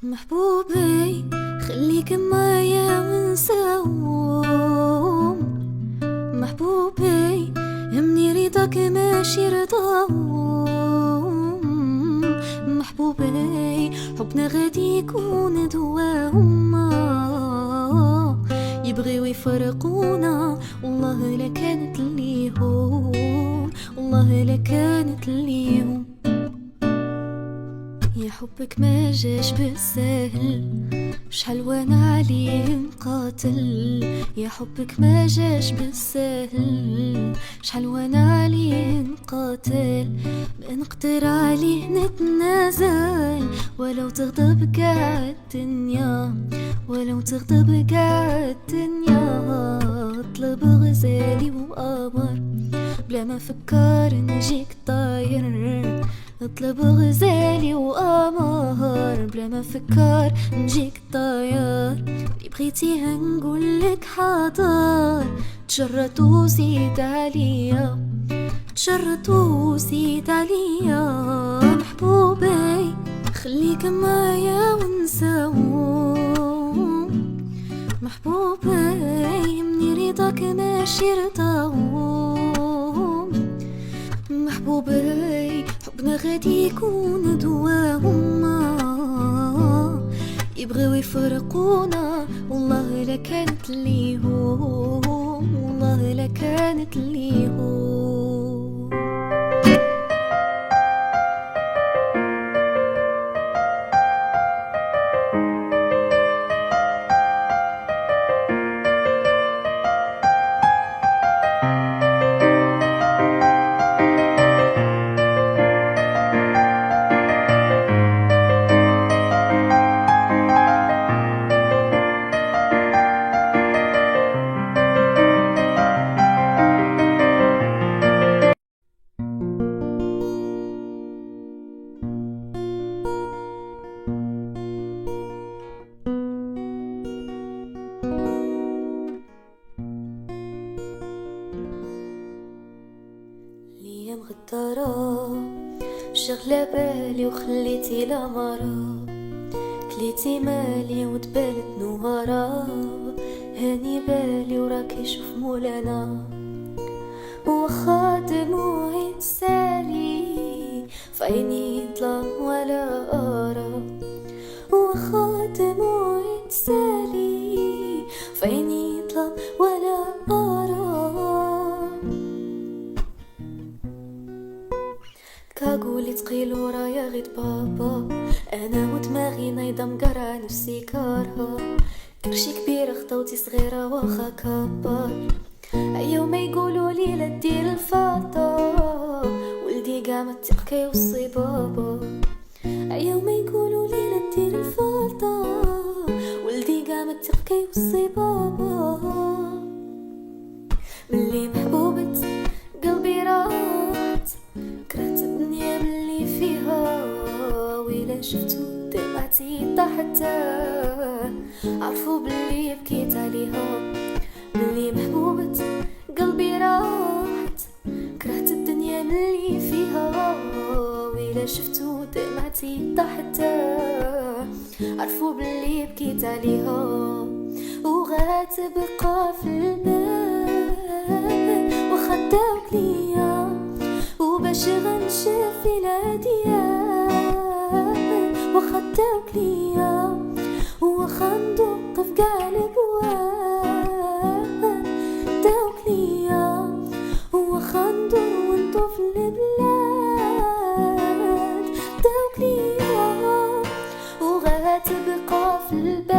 محبوبي خليك معايا ونساوم. محبوبي همني رضاك ماشي رضاهم. محبوبي حبنا غادي يكون دواهم. يبغيو يفرقونا والله لا كانت ليهم، والله لا كانت ليهم. يا حبك ما جاش بالسهل، شحال وانا عليه نقاتل. يا حبك ما جاش بالسهل، شحال وانا عليه نقاتل. ما نقدر عليه نتنازل، ولو تغضب قاع الدنيا، ولو تغضب قاع الدنيا. اطلب غزالي وقمر بلا ما فكر نجيك طاير. اطلب غزالي وقمر بلا ما فكر نجيك طاير. اللي بغيتيها نقولك حاضر، تشرط وزيد عليا، تشرط وزيد عليا. محبوبي خليك معايا ونساوم. محبوبي مني رضاك ماشي رضاهم. محبوبي حبنا غادي يكون دواهم. يبغيو يفرقونا والله لا كانت ليهم، والله لا كانت ليهم. الايام غدارة شغلة بالي وخليتي لمرة، كليتي مالي وتبالت نوارة. هاني بالي وراكي شوف مولانا، وخا دموعي تسالي في عيني ظلام ولا أرى. وخا دموعي تسالي في عيني ظلام ولا أرى. كاقولي تقيل ورايا غير بابا، انا ودماغي نايضة مقرع نفسي كارها. كرشي كبيرة خطوتي صغيرة واخا كبر. ايا ما يقولوا لي لا دير الفاطا، ولدي قاع ما تثق كيوصي بابا. ايا ما يقولوا لي لا دير الفاطا، ولدي قاع ما تثق كيوصي بابا. ملي محبوبة قلبي راحت، كرهت الدنيا ملي فيها. ويلا شفتو دمعتي طاحت، عرفوا بلي بكيت عليها. ملي محبوبة قلبي راحت، كرهت الدنيا ملي فيها. ويلا شفتو دمعتي طاحت، عرفوا بلي بكيت عليها. وغاتبقى في البال وخداوك ليا، وباش غنشوف بلاديا وخداوك ليا. وخا ندق في قاع الابواب داوك ليا، وخا ندور ونطوف البلاد داوك ليا. وغاتبقى في البال